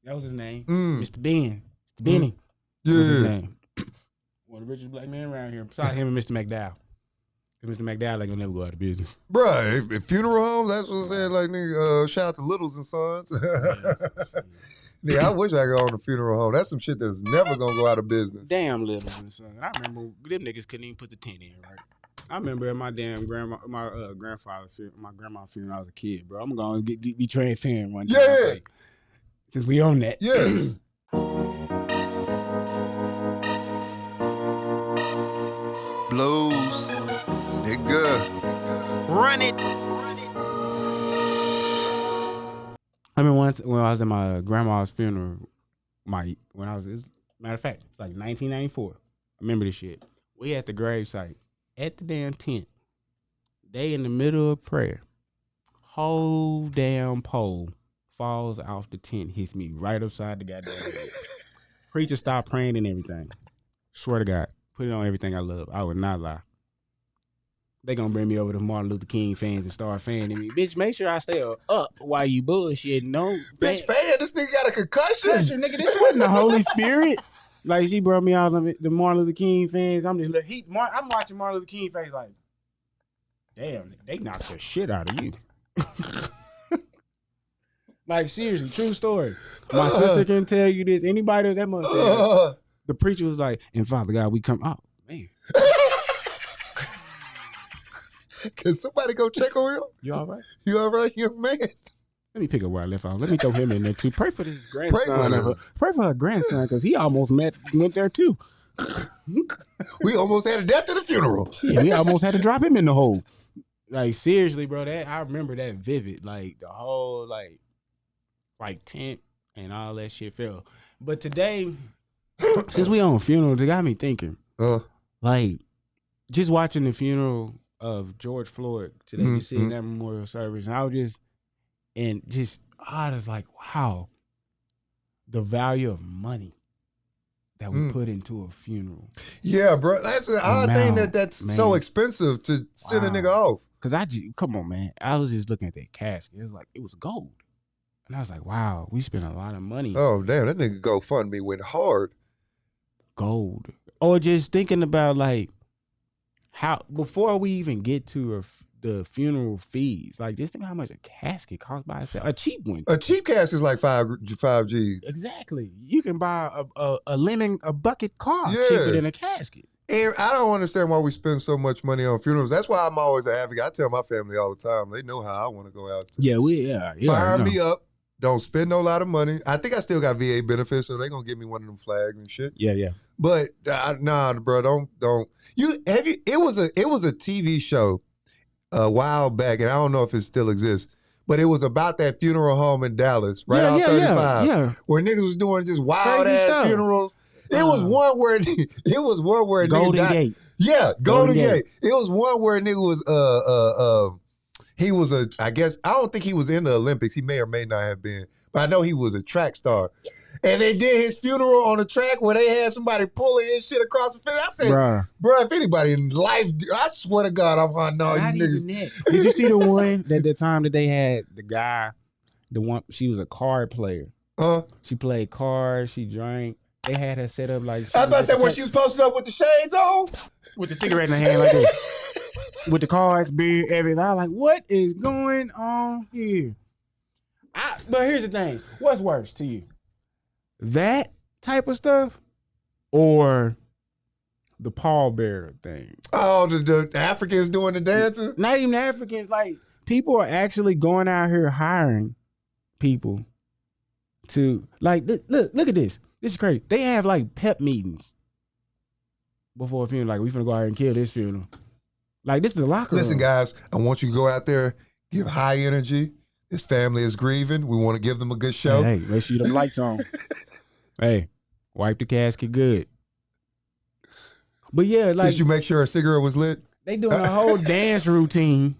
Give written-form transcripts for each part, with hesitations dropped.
That was his name. Mm. Mr. Ben. Mr. Benny. Yeah. Was his name. One of the richest black men around here. Besides him and Mr. McDowell. Mr. McDowell ain't gonna never go out of business. Bruh, if funeral homes, that's what I said. Like, nigga, shout out to Littles and Sons. Nigga, I wish I could own a funeral home. That's some shit that's never gonna go out of business. Damn Littles and Sons. I remember them niggas couldn't even put the tent in, right? I remember at my damn grandma's funeral when I was a kid, bro. I'm gonna be transparent one time. Yeah. Like, since we own that. Yeah. Blues, nigga. Run it. I mean, once when I was at my grandma's funeral, matter of fact, it's like 1994. I remember this shit. We at the gravesite, at the damn tent. They in the middle of prayer. Whole damn pole falls off the tent, hits me right upside the goddamn head. Preacher stopped praying and everything. Swear to God, put it on everything I love. I would not lie. They gonna bring me over to Martin Luther King fans and start fanning me. Bitch, make sure I stay up while you bullshit. No, bitch, this nigga got a concussion. Nigga, this wasn't the Holy Spirit. Like, she brought me out the Martin Luther King fans. I'm watching Martin Luther King fans like, damn, they knocked the shit out of you. Like, seriously, true story. My sister can tell you this. Anybody that must say the preacher was like, and Father God, we come. Oh, man. Can somebody go check on him? You all right? You all right, young man? Let me pick up where I left off. Let me throw him in there too. Pray for this grandson. Pray for her grandson, because he almost went there too. We almost had a death at the funeral. Shit, we almost had to drop him in the hole. Like, seriously, bro, I remember that vivid. Like, the whole like tent and all that shit fell. But today, since we on funeral, it got me thinking. Like, just watching the funeral of George Floyd today, you see that memorial service, and I was like, wow, the value of money that we put into a funeral. Yeah, bro, that's an odd thing that's so expensive to send a nigga off. Cause come on, man, I was just looking at that casket. It was like, it was gold, and I was like, wow, we spent a lot of money. Oh damn, that nigga GoFundMe went hard. Gold, or just thinking about like, how before we even get to the funeral fees, like just think how much a casket costs by itself. A cheap one. A cheap casket is like five G's. Exactly. You can buy a bucket car cheaper than a casket. And I don't understand why we spend so much money on funerals. That's why I'm always an advocate. I tell my family all the time. They know how I want to go out. Fire me up. Don't spend no lot of money. I think I still got VA benefits, so they're gonna give me one of them flags and shit. Yeah. But nah, bro, don't. It was a TV show a while back, and I don't know if it still exists, but it was about that funeral home in Dallas, right off 35, where niggas was doing just wild ass funerals. It was one where Golden Gate. Yeah, Golden Gate. It was one where a nigga was he was I guess, I don't think he was in the Olympics. He may or may not have been. But I know he was a track star. And they did his funeral on the track where they had somebody pulling his shit across the fence. I said, bro, if anybody in life, I swear to God, I'm going to know you niggas. Did you see the one that the time that they had the guy, she was a card player. She played cards, she drank. They had her set up like. I thought that when she was posted up with the shades on? With the cigarette in her hand like this. With the cards, beer, everything. I was like, what is going on here? But here's the thing. What's worse to you? That type of stuff or the pallbearer thing? Oh, the Africans doing the dances? Not even Africans. Like, people are actually going out here hiring people to, like, look at this. This is crazy. They have, like, pep meetings before a funeral. Like, we finna go out here and kill this funeral. Like, this is the locker room. Listen, guys, I want you to go out there, give high energy. This family is grieving. We want to give them a good show. Hey, make sure them lights on. Hey, wipe the casket good. But yeah, like, did you make sure a cigarette was lit? They doing a whole dance routine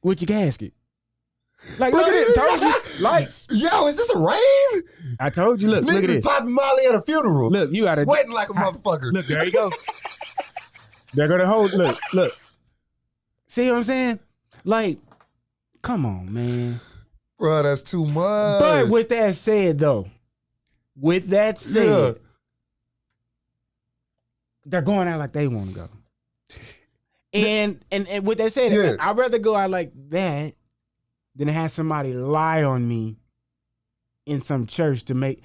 with your casket. Like, look at it. Told you, lights. Yo, is this a rave? I told you. Look at this. Niggas popping Molly at a funeral. Look, you got sweating like a motherfucker. Look, there you go. There go the whole. Look. See what I'm saying? Like, come on, man. Bro, that's too much. But with that said, though, With that said, they're going out like they want to go. And with that said, I'd rather go out like that than have somebody lie on me in some church to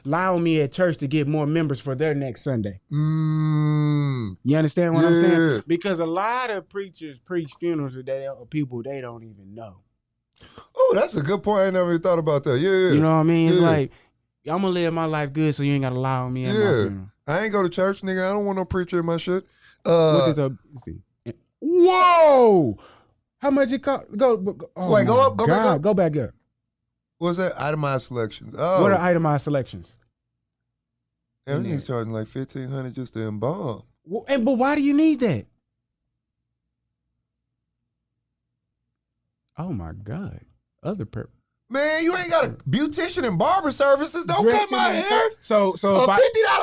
lie on me at church to get more members for their next Sunday. You understand what I'm saying? Because a lot of preachers preach funerals of people they don't even know. Oh, that's a good point. I never even thought about that. Yeah. You know what I mean? It's like, I'm going to live my life good so you ain't got to lie on me at my funeral. I ain't go to church, nigga. I don't want no preacher in my shit. Let's see. Whoa! How much it cost? Go back up. Go back up. What's that? Itemized selections. Oh. What are itemized selections? Everything's charging like $1,500 just to embalm. Well, but why do you need that? Oh my God. Other purpose. Man, you ain't got a beautician and barber services. Don't cut my hair. So a $50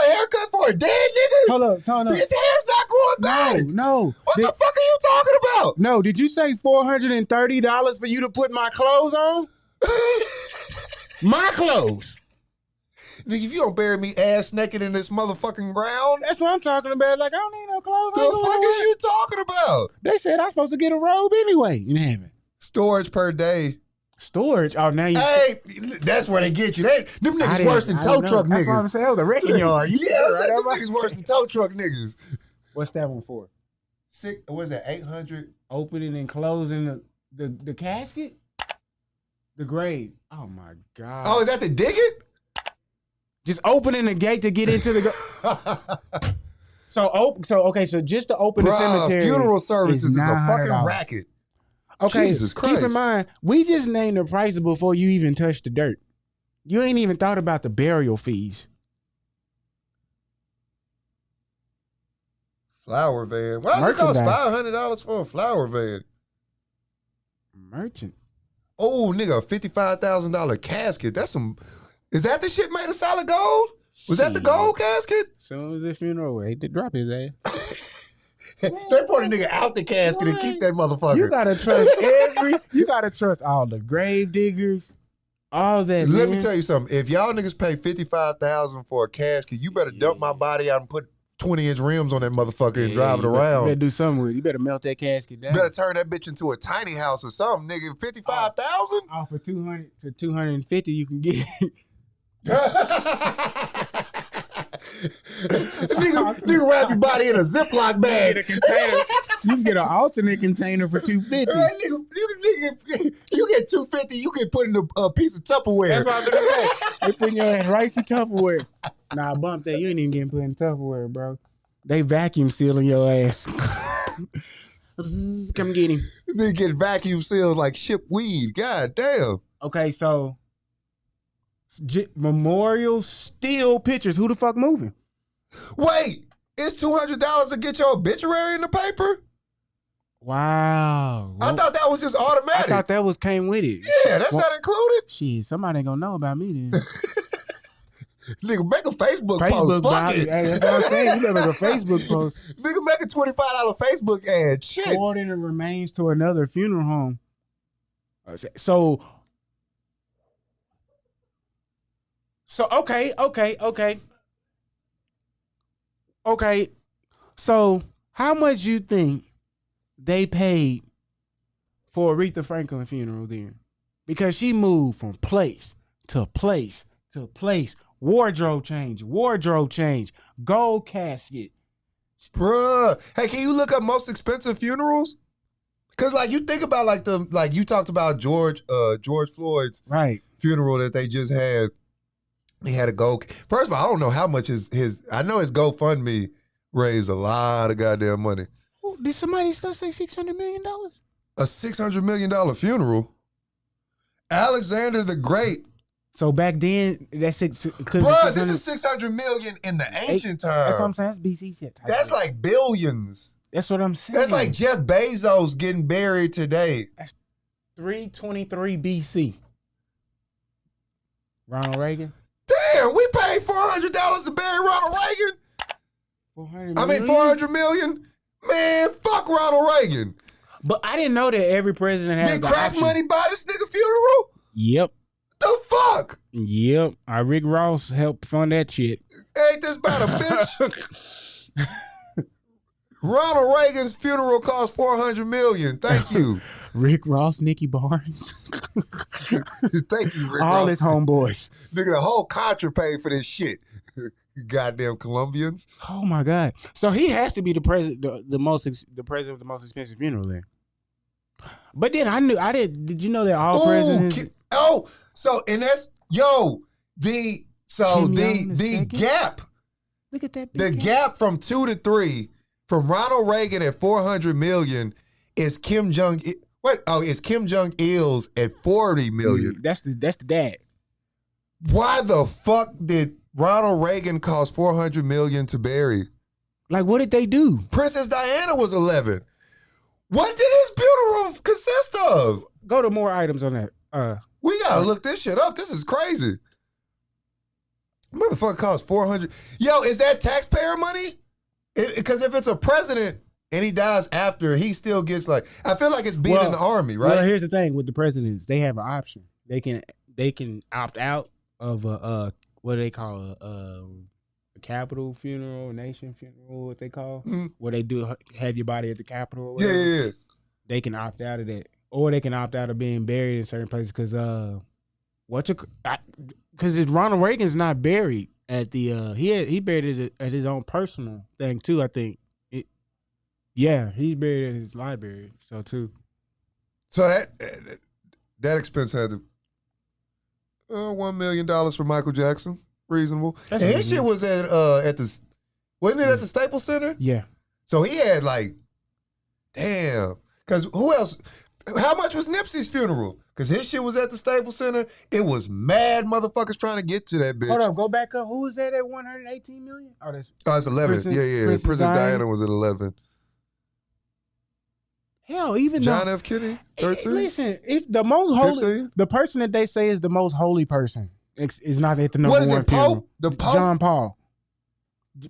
haircut for a dead nigga? Hold up. His hair's not growing back. No. What the fuck are you talking about? No, did you say $430 for you to put my clothes on? My clothes. Nigga, if you don't bury me ass naked in this motherfucking ground. That's what I'm talking about. Like, I don't need no clothes. The fuck is you talking about? They said I'm supposed to get a robe anyway in heaven. Storage per day. Storage? Oh, now you... Hey, that's where they get you. Them niggas worse than tow truck niggas. That's what I'm saying. It was a wrecking yard. Them niggas worse than tow truck niggas. What's that one for? What is that, 800? Opening and closing the casket? The grave. Oh, my God. Oh, is that the dig it? Just opening the gate to get into the... So just to open the cemetery... Funeral services is a fucking racket. Okay, Jesus Christ. Keep in mind, we just named the prices before you even touched the dirt. You ain't even thought about the burial fees. Flower van. Why does it cost $500 for a flower van? Merchant. Oh, nigga, a $55,000 casket. That's some... Is that the shit made of solid gold? Was that the gold casket? As soon as the funeral, they did drop his ass. They put a nigga out the casket and keep that motherfucker. You gotta trust all the grave diggers, all that. Let me tell you something. If y'all niggas pay $55,000 for a casket, you better dump my body out and put 20-inch rims on that motherfucker and drive it around. You better do something with it. You better melt that casket down. Better turn that bitch into a tiny house or something, nigga. $55,000? Oh, for $200 to $250, you can get. nigga wrap your body in a Ziploc bag. You can get an alternate container for $250. Nigga, you get $250, you can put in a piece of Tupperware. That's what I'm gonna say. They put your ass right in Tupperware. Nah, bump that. You ain't even getting put in Tupperware, bro. They vacuum sealing your ass. Come get him. Nigga get vacuum sealed like ship weed. God damn. Okay, so memorial still pictures. Who the fuck moving? Wait, it's $200 to get your obituary in the paper? Wow. I thought that was just automatic. I thought that came with it. Yeah, that's not included. Shit, somebody ain't gonna know about me then. Nigga, make a Facebook post. Fuck it. Hey, that's what I'm saying. You better make a Facebook post. Nigga, make a $25 Facebook ad. Shit. Forwarding the remains to another funeral home. So okay. So how much you think they paid for Aretha Franklin funeral then? Because she moved from place to place to place. Wardrobe change, gold casket. Bruh. Hey, can you look up most expensive funerals? Cause like you think about like you talked about George Floyd's funeral that they just had. He had a gold. First of all, I don't know how much I know his GoFundMe raised a lot of goddamn money. Did somebody stuff say $600 million? A $600 million funeral? Alexander the Great. So back then, that's Bruh, this is $600 million in the ancient time. That's what I'm saying. That's BC shit. That's like billions. That's what I'm saying. That's like Jeff Bezos getting buried today. That's 323 BC. Ronald Reagan. Damn, we paid $400 to bury Ronald Reagan. $400 million. Man, fuck Ronald Reagan. But I didn't know that every president had. Did crack money buy this nigga funeral? Yep. The fuck? Yep. Rick Ross helped fund that shit. Ain't this about a bitch? Ronald Reagan's funeral cost $400 million. Thank you. Rick Ross, Nicky Barnes. Thank you, Rick All Ross. his homeboys. Nigga, the whole Contra paid for this shit. Goddamn Colombians. Oh my God. So he has to be the president, the president with the most expensive funeral then. But then did you know that all presidents? And that's the gap. Look at that. The gap from 2 to 3 from Ronald Reagan at $400 million is Kim Jong. It's Kim Jong Il's at $40 million. That's the dad. Why the fuck did Ronald Reagan cost $400 million to bury? Like, what did they do? Princess Diana was 11. What did his funeral consist of? Go to more items on that. We gotta look this shit up. This is crazy. Motherfucker cost $400. Yo, is that taxpayer money? Because if it's a president and he dies after, he still gets like. I feel like it's being in the army, right? Well, here's the thing with the presidents: they have an option. They can opt out of a what do they call a capital funeral, nation funeral, what they call, where they do have your body at the Capitol. Or whatever. Yeah. They can opt out of that, or they can opt out of being buried in certain places because Ronald Reagan's not buried at the he buried it at his own personal thing too. I think he's buried in his library too. So that expense had to $1 million for Michael Jackson. Reasonable. And his shit was at wasn't it at the Staples Center? Yeah. So he had damn. Because who else? How much was Nipsey's funeral? Because his shit was at the Staples Center. It was mad motherfuckers trying to get to that bitch. Hold up, go back up. Who was that at 118 million? Oh, it's 11. Princess Diana was at 11. Hell, even John F. Kennedy, 13. Listen, if the most holy, 15? the person that they say is the most holy person is not at the number what is one it, Pope? funeral. The Pope? John Paul.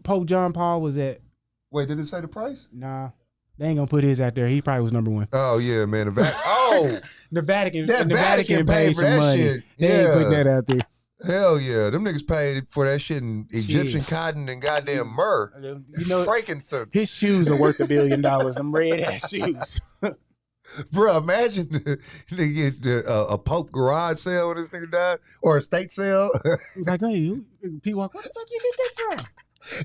Pope John Paul was at. Wait, did it say the price? Nah, they ain't gonna put his out there. He probably was number one. Oh yeah, man. The Vatican. The Vatican paid for that money. Shit. They ain't put that out there. Hell yeah, them niggas paid for that shit in Egyptian cotton and goddamn myrrh. You know, frankincense. His shoes are worth $1 billion. Them red ass shoes. Bro, imagine they get a Pope garage sale when this nigga died, or a state sale. Like, hey, people walk, where the fuck you get that from?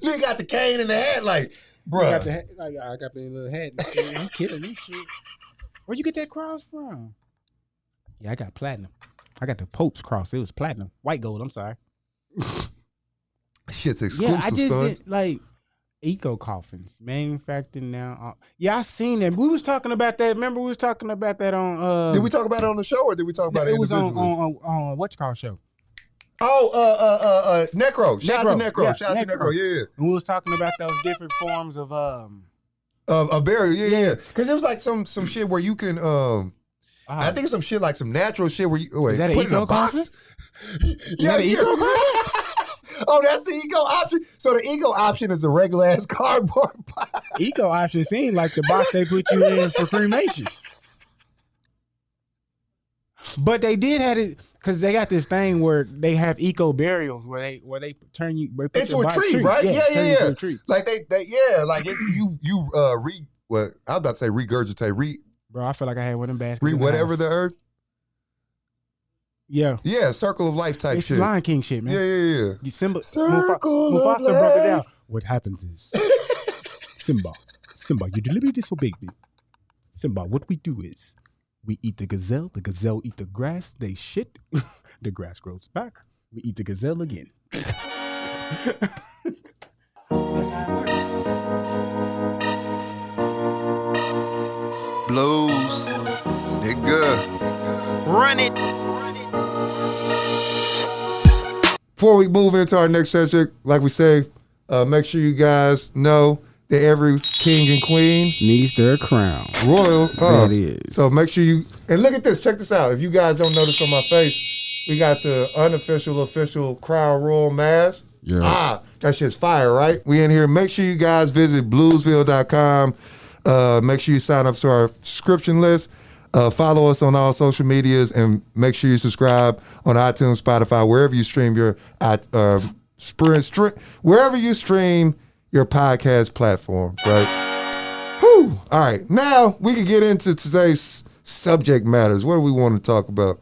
Nigga got the cane in the hat, like, bro. I got the little hat and shit. I'm killing this shit. Where'd you get that cross from? Yeah, I got platinum. I got the Pope's cross. It was platinum. White gold, I'm sorry. Shit's exclusive, I just did, eco coffins manufactured now. I seen them. We was talking about that. Remember, we was talking about that on. Did we talk about it on the show, or did we talk about it? It was on what you call show? Oh, Necro. Shout out to Necro. Shout out to Necro. Yeah. And we was talking about those different forms of a burial. Yeah. Because it was like some shit where you can I think it's some shit like some natural shit where you is that put an eco coffin? Yeah, eco coffin. Oh, that's the eco option. So the eco option is a regular ass cardboard box. Eco option seems like the box they put you in for cremation. But they did have it because they got this thing where they have eco burials where they turn you into a tree, right? Yeah. Like they like it, you I was about to say regurgitate. Bro, I feel like I had one of them baskets. Whatever the earth. Yeah. Yeah, circle of life type it's shit. It's Lion King shit, man. Yeah. Mufasa broke it down. What happens is, Simba, you deliberately disobeyed me. Simba, what we do is, we eat the gazelle eat the grass, they shit, the grass grows back, we eat the gazelle again. That's how it works. Blues, nigga. Run it. Before we move into our next subject, like we say, make sure you guys know that every king and queen needs their crown. Royal. That is. So make sure you, and look at this, check this out. If you guys don't notice on my face, we got the unofficial, official Crown Royal mask. Yeah. That shit's fire, right? We in here. Make sure you guys visit BluezVille.com. Make sure you sign up to our subscription list. Follow us on all social medias and make sure you subscribe on iTunes, Spotify, wherever you stream your wherever you stream your podcast platform, right? Whew. All right, now we can get into today's subject matters. What do we want to talk about?